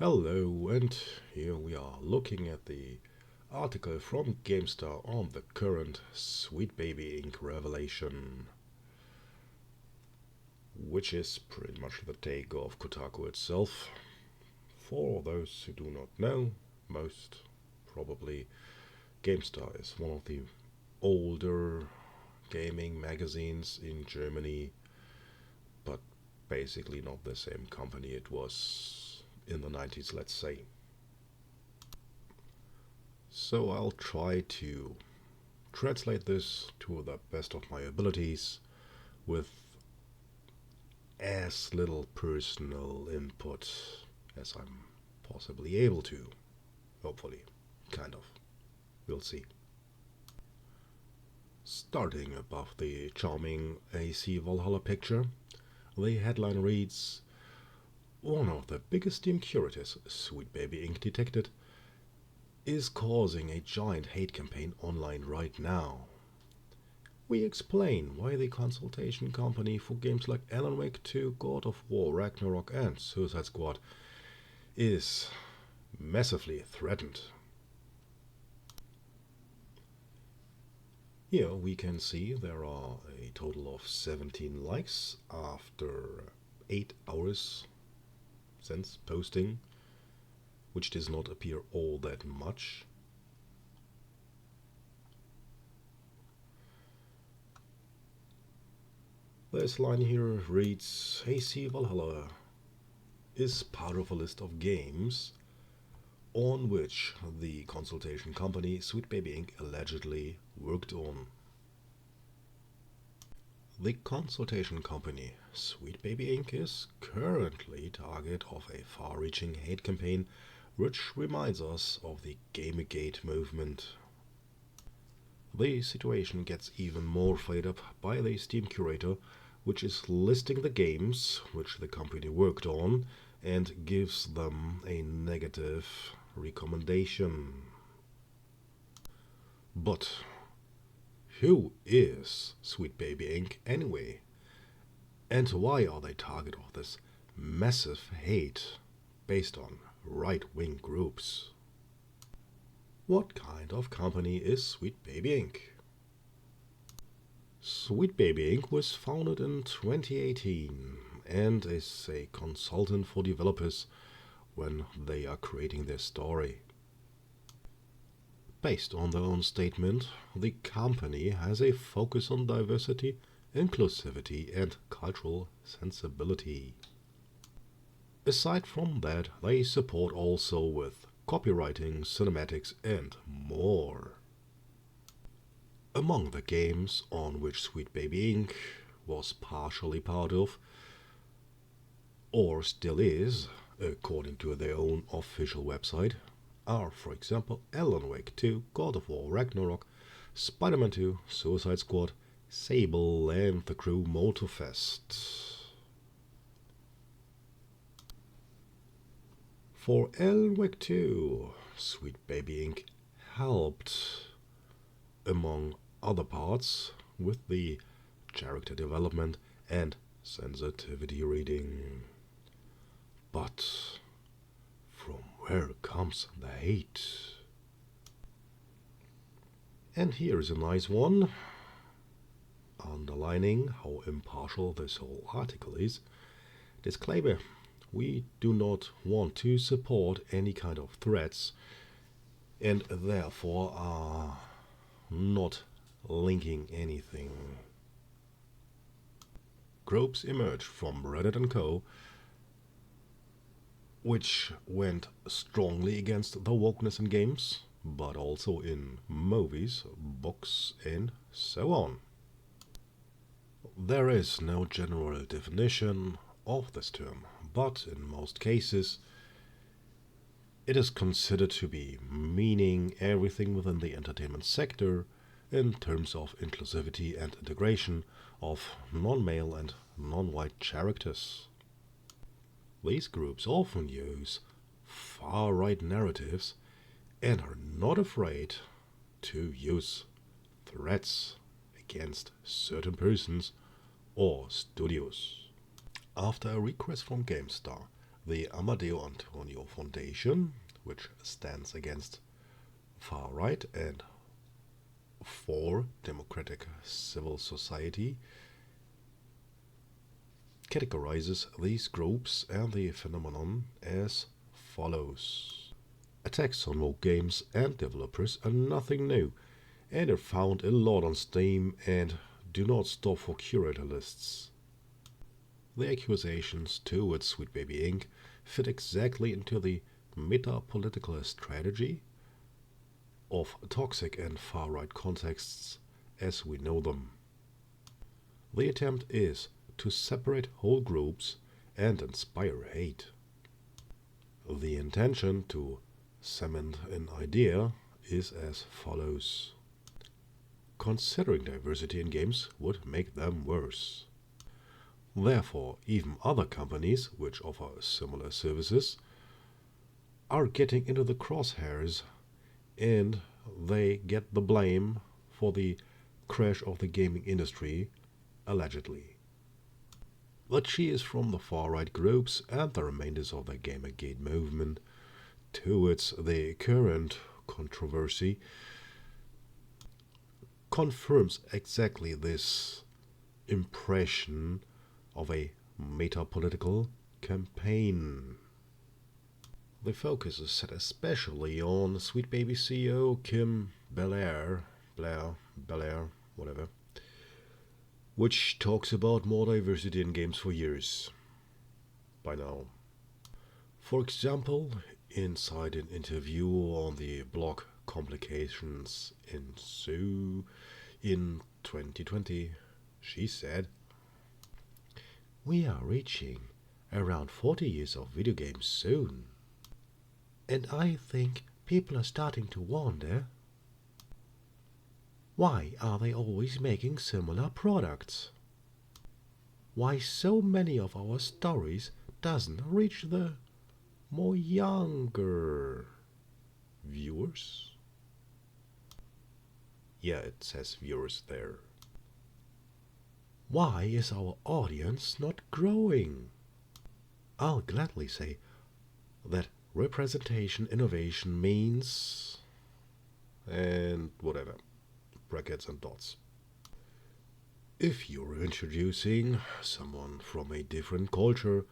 Hello, and here we are looking at the article from GameStar on the current Sweet Baby Inc. revelation, which is pretty much the take of Kotaku itself. For those who do not know, most probably GameStar is one of the older gaming magazines in Germany, but basically not the same company it was in the 90s, let's say. So I'll try to translate this to the best of my abilities with as little personal input as I'm possibly able to. Hopefully. Kind of. We'll see. Starting above the charming AC Valhalla picture, the headline reads, "One of the biggest impurities Sweet Baby Inc. detected is causing a giant hate campaign online right now. We explain why the consultation company for games like Alan Wake 2, God of War, Ragnarok and Suicide Squad is massively threatened." Here we can see there are a total of 17 likes after 8 hours since posting, which does not appear all that much. This line here reads, AC Valhalla is part of a list of games on which the consultation company Sweet Baby Inc. allegedly worked on. The consultation company Sweet Baby Inc. is currently target of a far-reaching hate campaign which reminds us of the Gamergate movement. The situation gets even more played up by the Steam curator, which is listing the games which the company worked on and gives them a negative recommendation. But who is Sweet Baby Inc. anyway? And why are they target of this massive hate based on right-wing groups? What kind of company is Sweet Baby Inc.? Sweet Baby Inc. was founded in 2018 and is a consultant for developers when they are creating their story. Based on their own statement, the company has a focus on diversity, inclusivity and cultural sensibility. Aside from that, they support also with copywriting, cinematics and more. Among the games on which Sweet Baby Inc. was partially part of, or still is, according to their own official website, are, for example, Alan Wake 2, God of War, Ragnarok, Spider-Man 2, Suicide Squad, Sable and The Crew Motorfest. For Alan Wake 2, Sweet Baby Inc. helped, among other parts, with the character development and sensitivity reading. But from where comes the hate? And here is a nice one, underlining how impartial this whole article is. Disclaimer: we do not want to support any kind of threats and therefore are not linking anything. Groups emerged from Reddit and Co., which went strongly against the wokeness in games, but also in movies, books and so on. There is no general definition of this term, but in most cases it is considered to be meaning everything within the entertainment sector in terms of inclusivity and integration of non-male and non-white characters. These groups often use far-right narratives and are not afraid to use threats against certain persons or studios. After a request from GameStar, The Amadeo Antonio Foundation, which stands against far right and for democratic civil society, categorizes these groups and the phenomenon as follows. Attacks on woke games and developers are nothing new, and are found a lot on Steam and do not stop for curator lists. The accusations towards Sweet Baby Inc. fit exactly into the meta-political strategy of toxic and far-right contexts as we know them. The attempt is to separate whole groups and inspire hate. The intention to cement an idea is as follows. Considering diversity in games would make them worse. Therefore, even other companies which offer similar services are getting into the crosshairs, and they get the blame for the crash of the gaming industry, allegedly. The cheers from the far-right groups and the remainders of the Gamergate movement towards the current controversy confirms exactly this impression of a meta-political campaign. The focus is set especially on Sweet Baby CEO Kim Belair, whatever, which talks about more diversity in games for years by now. For example, inside an interview on the blog Complications Ensue in 2020, she said, "We are reaching around 40 years of video games soon. And I think people are starting to wonder, why are they always making similar products? Why so many of our stories doesn't reach the more younger viewers?" Yeah, it says viewers there. Why is our audience not growing? I'll gladly say that representation innovation means, and whatever, brackets and dots. If you're introducing someone from a different culture,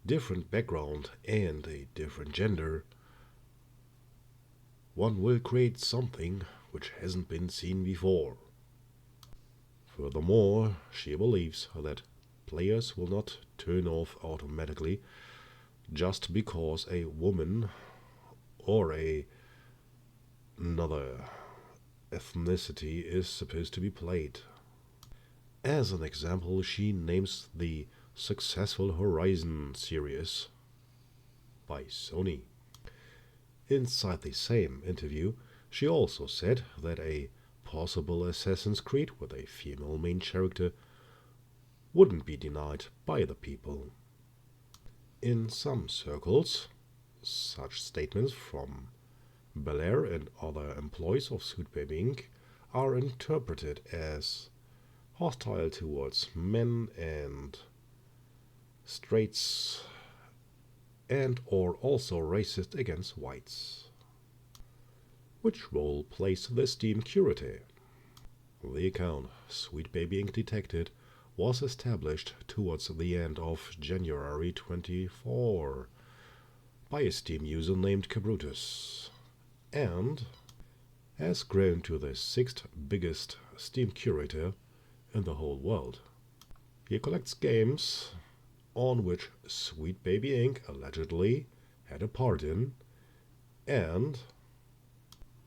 different background, and a different gender, one will create something which hasn't been seen before. Furthermore, she believes that players will not turn off automatically just because a woman or another ethnicity is supposed to be played. As an example, she names the successful Horizon series by Sony. Inside the same interview, she also said that a possible Assassin's Creed with a female main character wouldn't be denied by the people. In some circles, such statements from Belair and other employees of Sweet Baby Inc. are interpreted as hostile towards men and straights and or also racist against whites. Which role plays the Steam curator? The account Sweet Baby Inc. detected was established towards the end of January 24 by a Steam user named Cabrutus, and has grown to the 6th biggest Steam curator in the whole world. He collects games on which Sweet Baby Inc. allegedly had a part in, and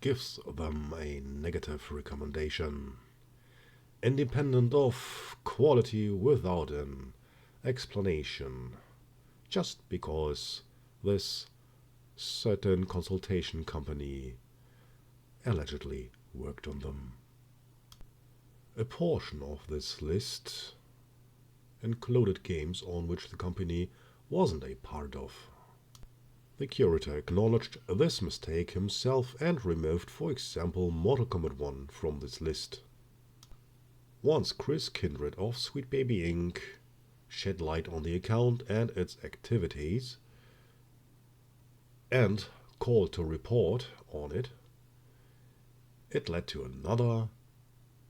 gives them a negative recommendation, independent of quality without an explanation, just because this certain consultation company allegedly worked on them. A portion of this list included games on which the company wasn't a part of. The curator acknowledged this mistake himself and removed, for example, Mortal Kombat 1 from this list. Once Chris Kindred of Sweet Baby Inc. shed light on the account and its activities, and called to report on it, it led to another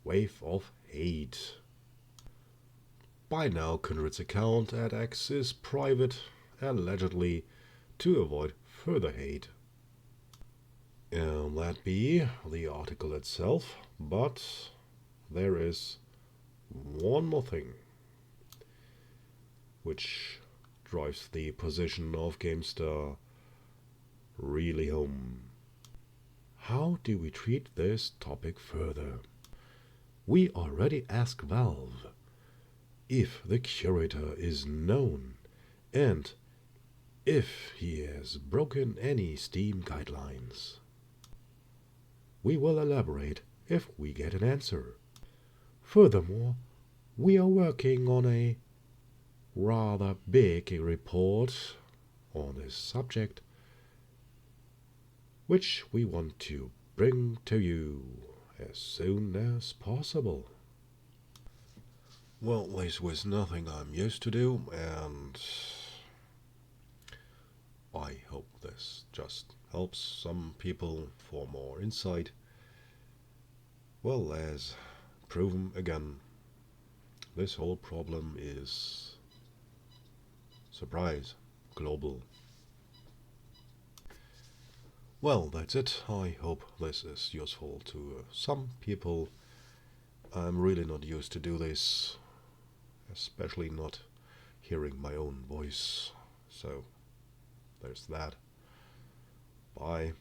wave of hate. By now, Kindred's account at X is private, allegedly to avoid further hate. And that be the article itself, but there is one more thing which drives the position of GameStar really home. How do we treat this topic further? We already asked Valve if the curator is known and if he has broken any Steam guidelines. We will elaborate if we get an answer. Furthermore, we are working on a rather big report on this subject, which we want to bring to you as soon as possible. Well, this was nothing I'm used to do, and I hope this just helps some people for more insight. Well, as proven again, this whole problem is, surprise, global. Well, that's it. I hope this is useful to some people. I'm really not used to do this, especially not hearing my own voice. So, there's that. Bye.